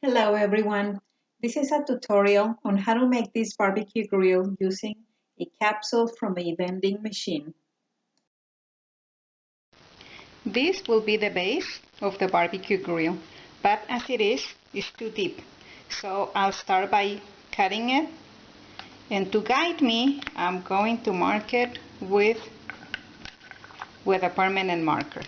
Hello everyone, this is a tutorial on how to make this barbecue grill using a capsule from a vending machine. This will be the base of the barbecue grill, but as it is, it's too deep. So I'll start by cutting it, and to guide me, I'm going to mark it with a permanent marker.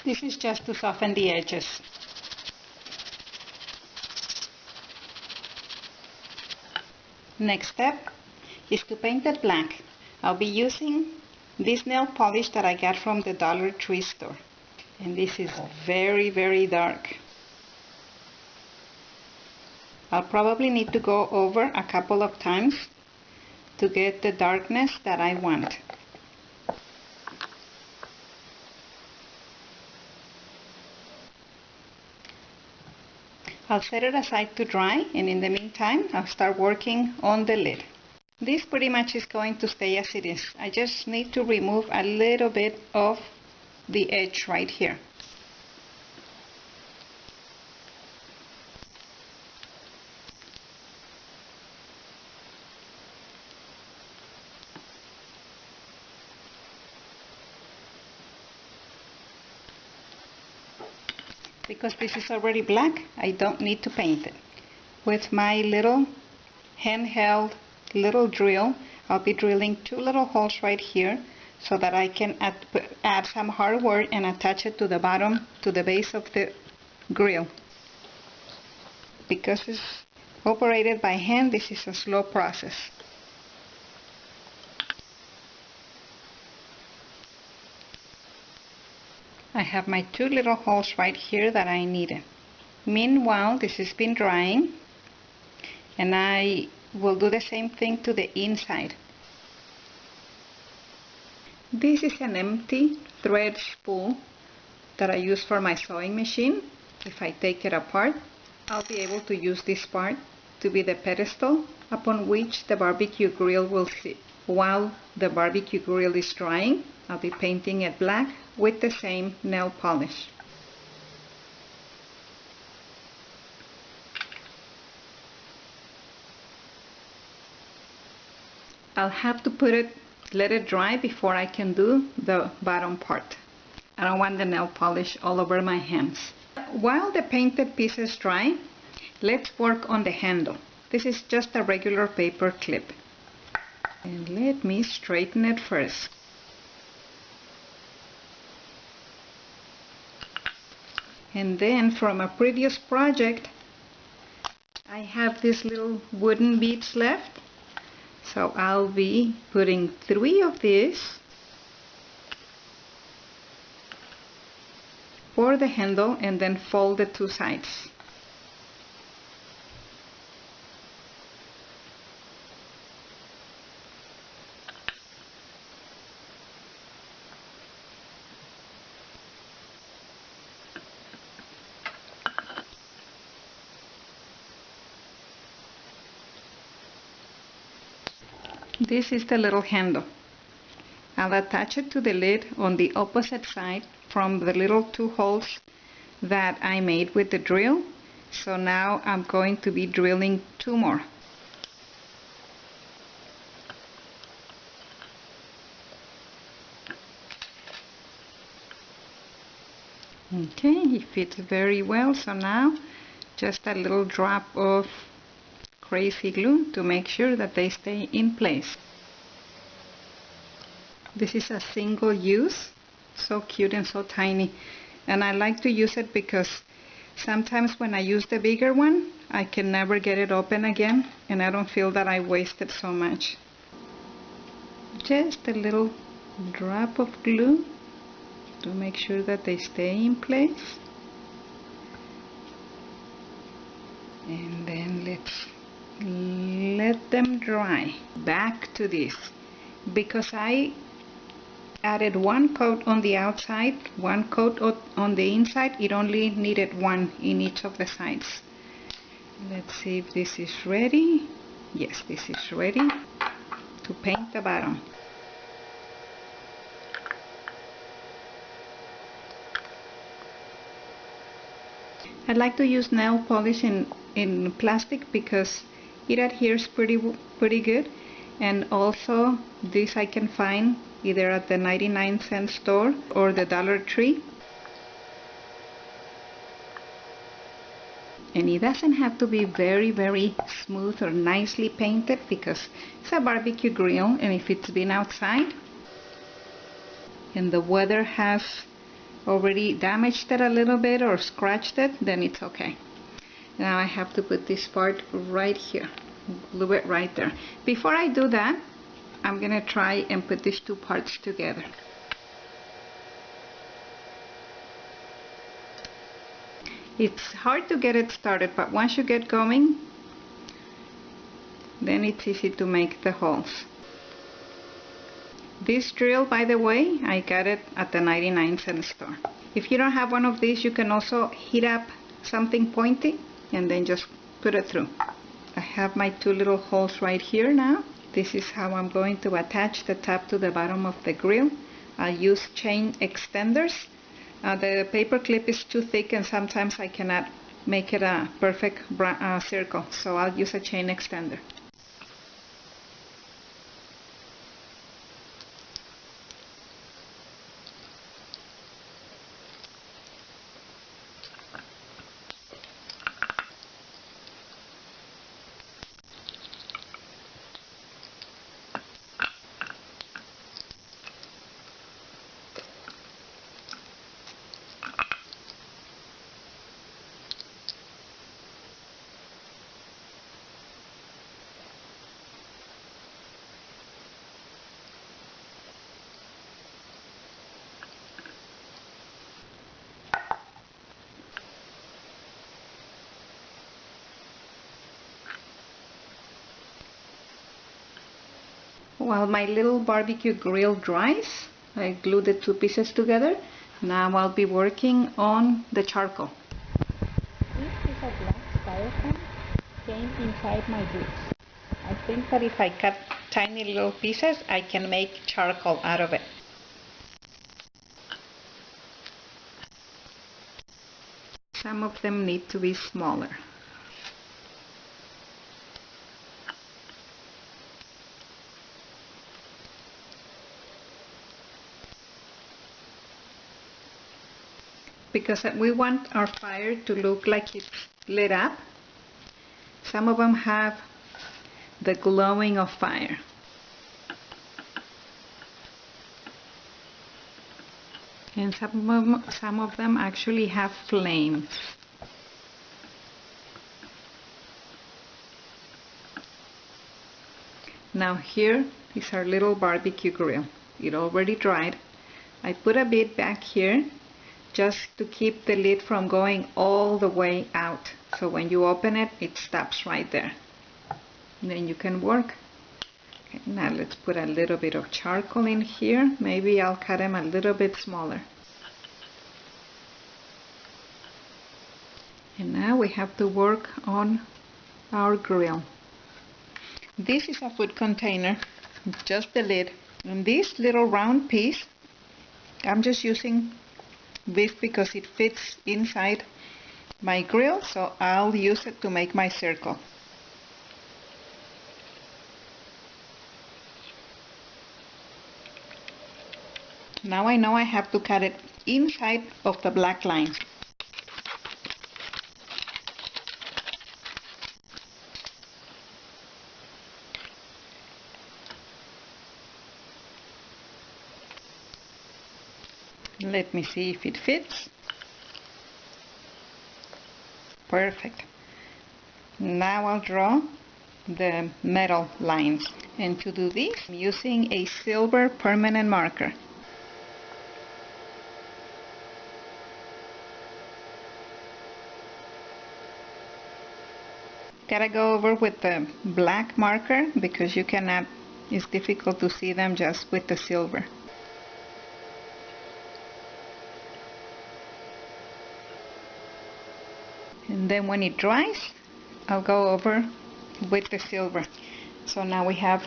This is just to soften the edges. Next step is to paint it black. I'll be using this nail polish that I got from the Dollar Tree store. And this is very, very dark. I'll probably need to go over a couple of times to get the darkness that I want. I'll set it aside to dry, and in the meantime I'll start working on the lid. This pretty much is going to stay as it is. I just need to remove a little bit of the edge right here. Because this is already black, I don't need to paint it. With my little handheld little drill, I'll be drilling 2 little holes right here so that I can add some hardware and attach it to the bottom, to the base of the grill. Because it's operated by hand, this is a slow process. I have my 2 little holes right here that I needed. Meanwhile, this has been drying, and I will do the same thing to the inside. This is an empty thread spool that I use for my sewing machine. If I take it apart, I'll be able to use this part to be the pedestal upon which the barbecue grill will sit. While the barbecue grill is drying, I'll be painting it black with the same nail polish. I'll have to let it dry before I can do the bottom part. I don't want the nail polish all over my hands. While the painted pieces dry, let's work on the handle. This is just a regular paper clip. And let me straighten it first. And then from a previous project, I have these little wooden beads left. So I'll be putting 3 of these for the handle and then fold the 2 sides. This is the little handle. I'll attach it to the lid on the opposite side from the little 2 holes that I made with the drill. So now I'm going to be drilling 2 more. Okay, it fits very well. So now just a little drop of crazy glue to make sure that they stay in place. This is a single use, so cute and so tiny, and I like to use it because sometimes when I use the bigger one I can never get it open again, and I don't feel that I wasted so much. just a little drop of glue to make sure that they stay in place. And then let's let them dry. Back to this, because I added one coat on the outside, one coat on the inside. It only needed one in each of the sides. Let's see if this is ready. Yes, this is ready to paint the bottom. I like to use nail polish in plastic because it adheres pretty good, and also this I can find either at the 99-cent store or the Dollar Tree. And it doesn't have to be very smooth or nicely painted because it's a barbecue grill, and if it's been outside and the weather has already damaged it a little bit or scratched it, then it's okay. Now I have to put this part right here, glue it right there. Before I do that, I'm gonna try and put these two parts together. It's hard to get it started, but once you get going, then it's easy to make the holes. This drill, by the way, I got it at the 99-cent store. If you don't have one of these, you can also heat up something pointy and then just put it through. I have my two little holes right here now. This is how I'm going to attach the top to the bottom of the grill. I'll use chain extenders. The paper clip is too thick and sometimes I cannot make it a perfect circle, so I'll use a chain extender. While my little barbecue grill dries, I glue the two pieces together. Now I'll be working on the charcoal. This is a black styrofoam came inside my boots. I think that if I cut tiny little pieces, I can make charcoal out of it. Some of them need to be smaller. Because we want our fire to look like it's lit up. Some of them have the glowing of fire. And some of them actually have flames. Now here is our little barbecue grill. It already dried. I put a bit back here just to keep the lid from going all the way out. So when you open it, it stops right there. And then you can work. Okay, now let's put a little bit of charcoal in here. Maybe I'll cut them a little bit smaller. And now we have to work on our grill. This is a food container, just the lid. And this little round piece, I'm just using this because it fits inside my grill, so I'll use it to make my circle. Now I know I have to cut it inside of the black line. Let me see if it fits. Perfect. Now I'll draw the metal lines. And to do this, I'm using a silver permanent marker. Gotta go over with the black marker because it's difficult to see them just with the silver. And then when it dries, I'll go over with the silver. So now we have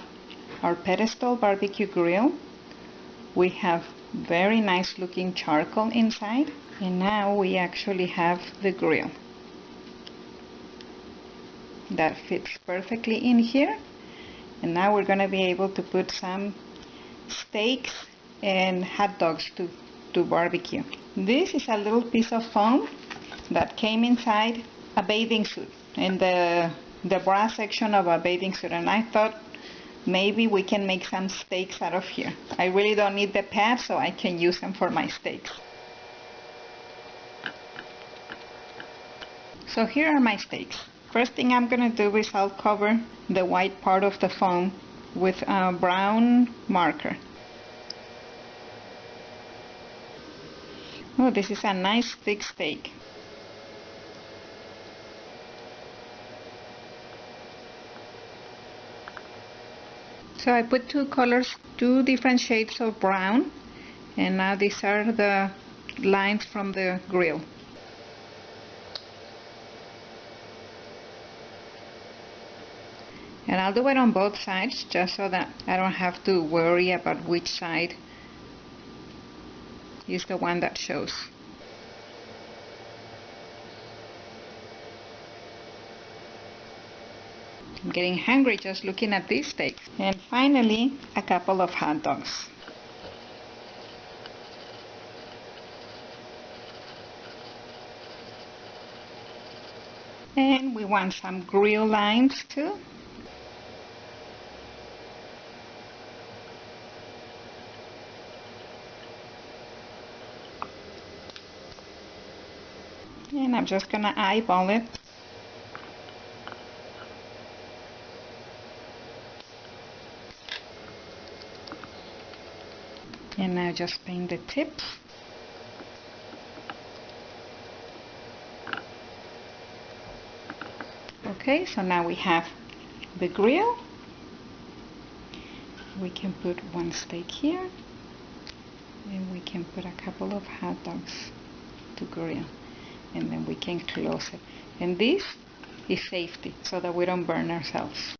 our pedestal barbecue grill. We have very nice looking charcoal inside, and now we actually have the grill that fits perfectly in here. And now we're going to be able to put some steaks and hot dogs to barbecue. This is a little piece of foam that came inside a bathing suit, in the bra section of a bathing suit, and I thought maybe we can make some steaks out of here. I really don't need the pads, so I can use them for my steaks. So here are my steaks. First thing I'm going to do is I'll cover the white part of the foam with a brown marker. Oh, this is a nice thick steak. So I put two different shades of brown, and now these are the lines from the grill. And I'll do it on both sides just so that I don't have to worry about which side is the one that shows. I'm getting hungry just looking at these steaks. And finally, a couple of hot dogs. And we want some grill lines too. And I'm just gonna eyeball it. And now just paint the tips. Okay, so now we have the grill. We can put one steak here, and we can put a couple of hot dogs to grill, and then we can close it. And this is safety, so that we don't burn ourselves.